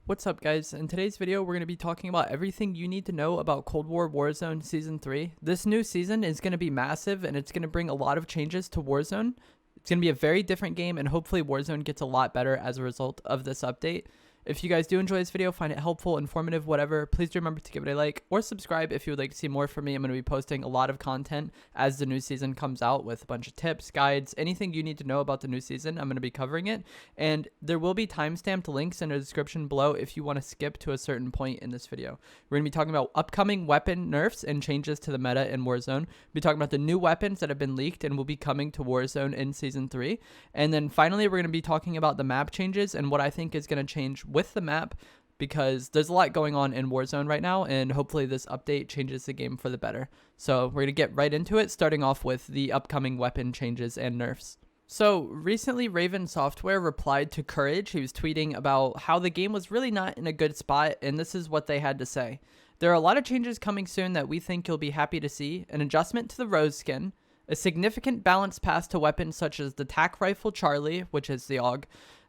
What's up, guys? In today's video, we're going to be talking about everything you need to know about Cold War Warzone Season 3. This new season is going to be massive, and it's going to bring a lot of changes to Warzone. It's going to be a very different game, and hopefully Warzone gets a lot better as a result of this update. If you guys do enjoy this video, find it helpful, informative, whatever, please do remember to give it a like or subscribe if you would like to see more from me. I'm going to be posting a lot of content as the new season comes out with a bunch of tips, guides, anything you need to know about the new season. I'm going to be covering it, and there will be timestamped links in the description below if you want to skip to a certain point in this video. We're going to be talking about upcoming weapon nerfs and changes to the meta in Warzone. We'll be talking about the new weapons that have been leaked and will be coming to Warzone in Season 3. And then finally, we're going to be talking about the map changes and what I think is going to change with the map, because there's a lot going on in Warzone right now, and hopefully this update changes the game for the better. So we're going to get right into it, starting off with the upcoming weapon changes and nerfs. So recently, Raven Software replied to Courage. He was tweeting about how the game was really not in a good spot, and this is what they had to say. There are a lot of changes coming soon that we think you'll be happy to see. An adjustment to the Roze Skin, a significant balance pass to weapons such as the TAC Rifle Charlie, which is the AUG,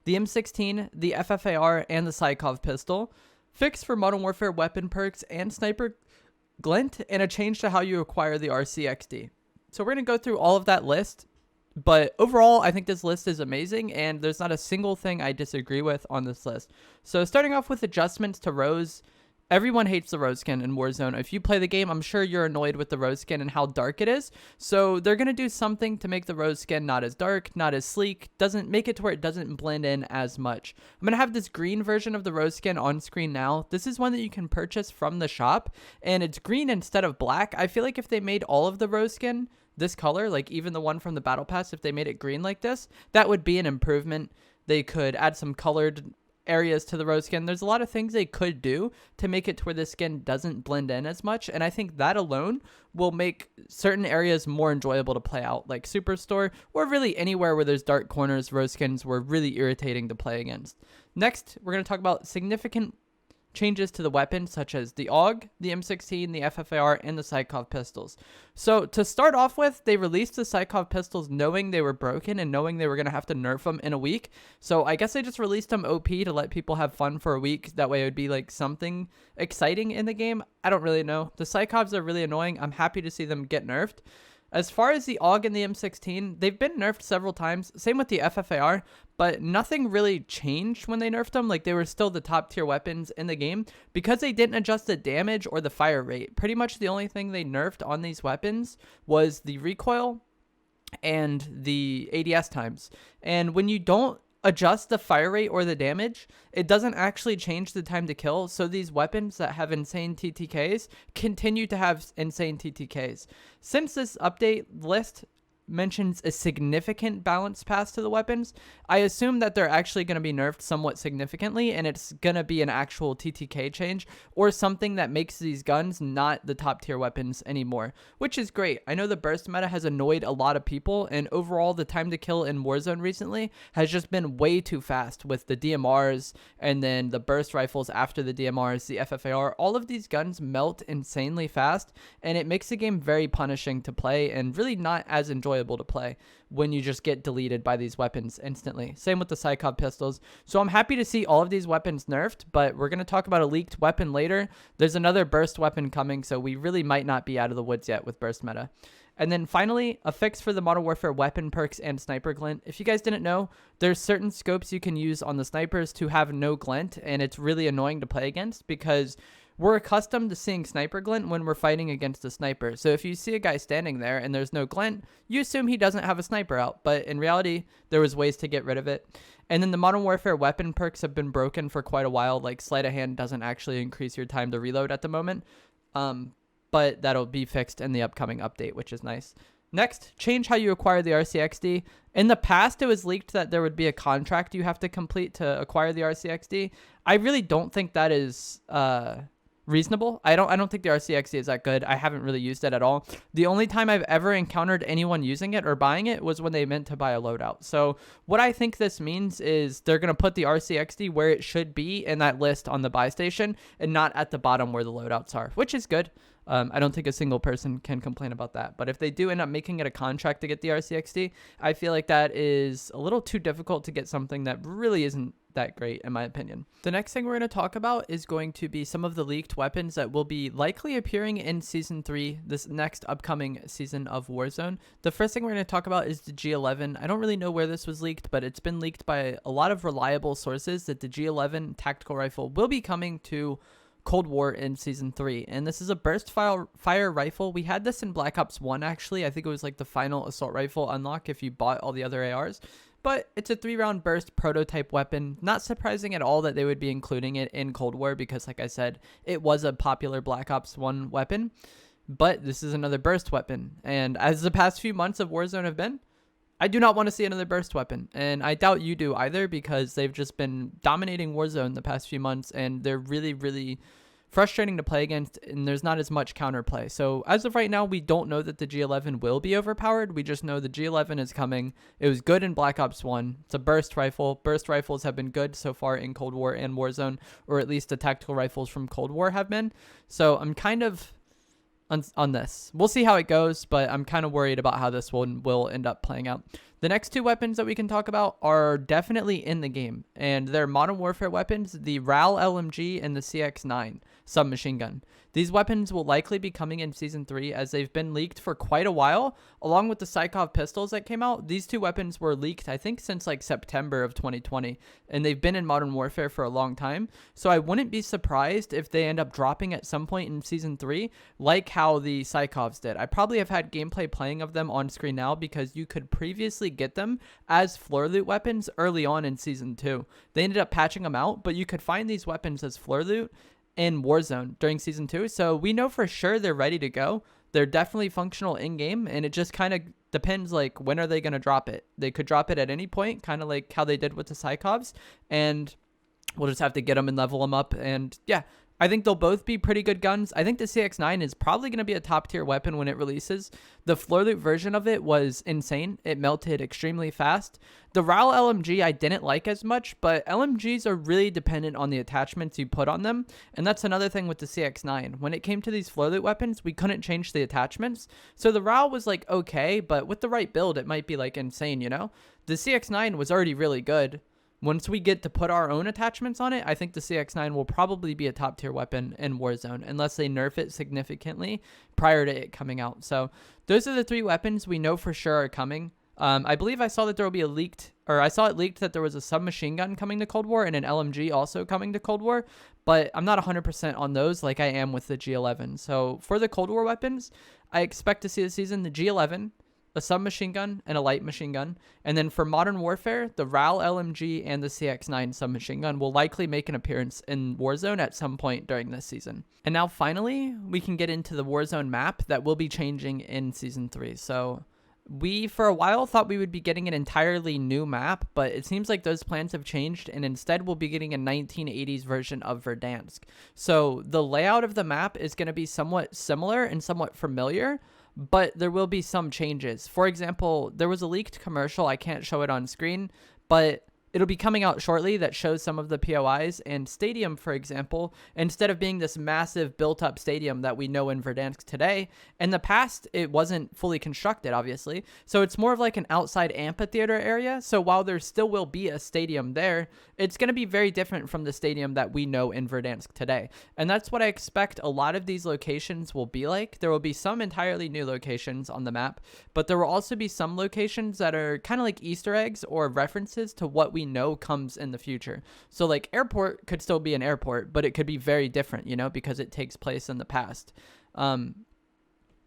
the M16, the FFAR, and the Sykov pistol, fix for Modern Warfare weapon perks and sniper glint, and a change to how you acquire the RCXD. So we're going to go through all of that list, but overall, I think this list is amazing, and there's not a single thing I disagree with on this list. So starting off with adjustments to Roze. Everyone hates the Roze Skin in Warzone. If you play the game, I'm sure you're annoyed with the Roze Skin and how dark it is. So they're going to do something to make the Roze Skin not as dark, not as sleek, doesn't make it to where it doesn't blend in as much. I'm going to have this green version of the Roze Skin on screen now. This is one that you can purchase from the shop, and it's green instead of black. I feel like if they made all of the Roze Skin this color, like even the one from the Battle Pass, if they made it green like this, that would be an improvement. They could add some colored areas to the Roze Skin. There's a lot of things they could do to make it to where the skin doesn't blend in as much, and I think that alone will make certain areas more enjoyable to play out, like Superstore, or really anywhere where there's dark corners. Roze Skins were really irritating to play against. Next, we're going to talk about significant changes to the weapons such as the AUG, the M16, the FFAR, and the Sykov pistols. So to start off with, they released the Sykov pistols knowing they were broken and knowing they were going to have to nerf them in a week. So I guess they just released them OP to let people have fun for a week. That way it would be like something exciting in the game. I don't really know. The Sykovs are really annoying. I'm happy to see them get nerfed. As far as the AUG and the M16, they've been nerfed several times. Same with the FFAR, but nothing really changed when they nerfed them. Like, they were still the top tier weapons in the game because they didn't adjust the damage or the fire rate. Pretty much the only thing they nerfed on these weapons was the recoil and the ADS times. And when you don't adjust the fire rate or the damage, it doesn't actually change the time to kill. So these weapons that have insane TTKs continue to have insane TTKs. Since this update list mentions a significant balance pass to the weapons, I assume that they're actually going to be nerfed somewhat significantly, and it's going to be an actual TTK change or something that makes these guns not the top tier weapons anymore, which is great. I know the burst meta has annoyed a lot of people, and overall the time to kill in Warzone recently has just been way too fast with the DMRs and then the burst rifles after the DMRs, the FFAR. All of these guns melt insanely fast, and it makes the game very punishing to play and really not as enjoyable to play when you just get deleted by these weapons instantly. Same with the Sykov pistols. So I'm happy to see all of these weapons nerfed, but we're going to talk about a leaked weapon later. There's another burst weapon coming, so we really might not be out of the woods yet with burst meta. And then finally, a fix for the Modern Warfare weapon perks and sniper glint. If you guys didn't know, there's certain scopes you can use on the snipers to have no glint, and it's really annoying to play against because we're accustomed to seeing sniper glint when we're fighting against a sniper. So if you see a guy standing there and there's no glint, you assume he doesn't have a sniper out. But in reality, there was ways to get rid of it. And then the Modern Warfare weapon perks have been broken for quite a while. Like sleight of hand doesn't actually increase your time to reload at the moment. But that'll be fixed in the upcoming update, which is nice. Next, change how you acquire the RCXD. In the past, it was leaked that there would be a contract you have to complete to acquire the RCXD. I really don't think that is reasonable. I don't think the RCXD is that good. I haven't really used it at all. The only time I've ever encountered anyone using it or buying it was when they meant to buy a loadout. So what I think this means is they're going to put the RCXD where it should be in that list on the buy station and not at the bottom where the loadouts are, which is good. I don't think a single person can complain about that. But if they do end up making it a contract to get the RCXD, I feel like that is a little too difficult to get something that really isn't that great, in my opinion. The next thing we're going to talk about is going to be some of the leaked weapons that will be likely appearing in Season 3, this next upcoming season of Warzone. The first thing we're going to talk about is the G11. I don't really know where this was leaked, but it's been leaked by a lot of reliable sources that the G11 tactical rifle will be coming to Cold War in Season 3, and this is a burst fire rifle. We had this in Black Ops 1, actually. I think it was like the final assault rifle unlock if you bought all the other ARs. But it's a 3-round burst prototype weapon. Not surprising at all that they would be including it in Cold War because, like I said, it was a popular Black Ops 1 weapon. But this is another burst weapon. And as the past few months of Warzone have been, I do not want to see another burst weapon. And I doubt you do either because they've just been dominating Warzone the past few months. And they're really, really frustrating to play against, and there's not as much counterplay. So as of right now, we don't know that the G11 will be overpowered. We just know the G11 is coming. It was good in Black Ops 1. It's a burst rifle. Burst rifles have been good so far in Cold War and Warzone, or at least the tactical rifles from Cold War have been. So I'm kind of on this. We'll see how it goes, but I'm kind of worried about how this one will end up playing out. The next two weapons that we can talk about are definitely in the game, and they're Modern Warfare weapons, the RAAL LMG and the CX-9 submachine gun. These weapons will likely be coming in Season 3 as they've been leaked for quite a while, along with the Sykov pistols that came out. These two weapons were leaked, I think, since like September of 2020, and they've been in Modern Warfare for a long time. So I wouldn't be surprised if they end up dropping at some point in Season 3, like how the Sykovs did. I probably have had gameplay playing of them on screen now because you could previously get them as floor loot weapons early on in Season 2. They ended up patching them out, but you could find these weapons as floor loot in Warzone during Season 2, so we know for sure they're ready to go. They're definitely functional in-game, and it just kind of depends, like, when are they going to drop it? They could drop it at any point, kind of like how they did with the Sykovs, and we'll just have to get them and level them up, and yeah, I think they'll both be pretty good guns. I think the CX-9 is probably going to be a top-tier weapon when it releases. The floor loot version of it was insane. It melted extremely fast. The RAAL LMG I didn't like as much, but LMGs are really dependent on the attachments you put on them, and that's another thing with the CX-9. When it came to these floor loot weapons, we couldn't change the attachments, so the RAAL was like okay, but with the right build, it might be like insane, you know? The CX-9 was already really good. Once we get to put our own attachments on it, I think the CX-9 will probably be a top tier weapon in Warzone unless they nerf it significantly prior to it coming out. So those are the three weapons we know for sure are coming. I believe I saw that there will be I saw it leaked that there was a submachine gun coming to Cold War and an LMG also coming to Cold War, but I'm not 100% on those like I am with the G11. So for the Cold War weapons, I expect to see this season the G11, a submachine gun, and a light machine gun. And then for Modern Warfare, the RAAL LMG and the CX-9 submachine gun will likely make an appearance in Warzone at some point during this season. And now finally, we can get into the Warzone map that will be changing in Season 3. So we, for a while, thought we would be getting an entirely new map, but it seems like those plans have changed, and instead we'll be getting a 1980s version of Verdansk. So the layout of the map is going to be somewhat similar and somewhat familiar, but there will be some changes. For example, there was a leaked commercial, I can't show it on screen, but it'll be coming out shortly that shows some of the POIs, and Stadium, for example, instead of being this massive built-up stadium that we know in Verdansk today, in the past, it wasn't fully constructed, obviously, so it's more of like an outside amphitheater area, so while there still will be a stadium there, it's going to be very different from the stadium that we know in Verdansk today, and that's what I expect a lot of these locations will be like. There will be some entirely new locations on the map, but there will also be some locations that are kind of like Easter eggs or references to what we know comes in the future. So like airport could still be an airport, but it could be very different, you know, because it takes place in the past.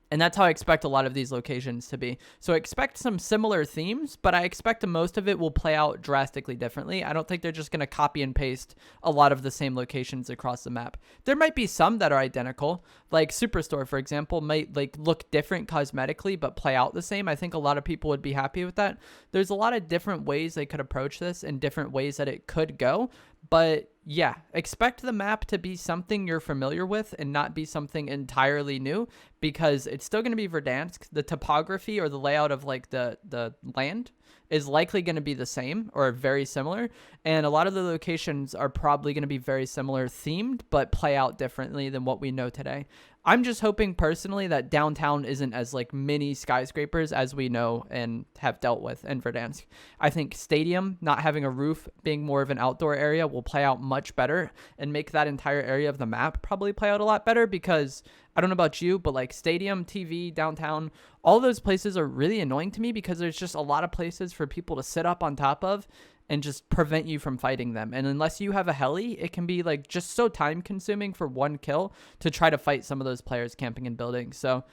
And that's how I expect a lot of these locations to be. So expect some similar themes, but I expect most of it will play out drastically differently. I don't think they're just going to copy and paste a lot of the same locations across the map. There might be some that are identical, like Superstore, for example, might like look different cosmetically, but play out the same. I think a lot of people would be happy with that. There's a lot of different ways they could approach this and different ways that it could go. But yeah, expect the map to be something you're familiar with and not be something entirely new, because it's still going to be Verdansk. The topography or the layout of like the land is likely going to be the same or very similar, and a lot of the locations are probably going to be very similar themed but play out differently than what we know today. I'm just hoping personally that downtown isn't as like many skyscrapers as we know and have dealt with in Verdansk. I think stadium not having a roof, being more of an outdoor area, will play out much better and make that entire area of the map probably play out a lot better, because I don't know about you, but like stadium, TV, downtown, all those places are really annoying to me because there's just a lot of places for people to sit up on top of and just prevent you from fighting them. And unless you have a heli, it can be like just so time consuming for one kill to try to fight some of those players camping in buildings. So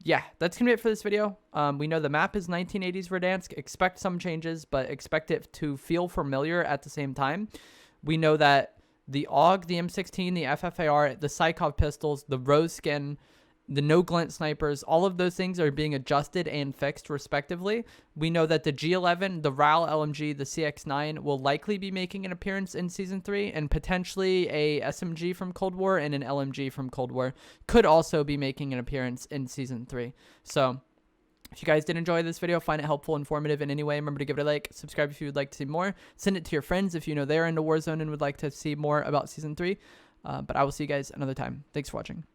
yeah, that's gonna be it for this video. We know the map is 1980s Verdansk. Expect some changes, but expect it to feel familiar at the same time. We know that the AUG, the M16, the FFAR, the Sykov pistols, the Roze Skin, the no glint snipers, all of those things are being adjusted and fixed respectively. We know that the G11, the RAAL LMG, the CX9 will likely be making an appearance in Season 3, and potentially a SMG from Cold War and an LMG from Cold War could also be making an appearance in Season 3. So if you guys did enjoy this video, find it helpful, informative in any way, remember to give it a like, subscribe if you would like to see more, send it to your friends if you know they're into Warzone and would like to see more about Season 3. But I will see you guys another time. Thanks for watching.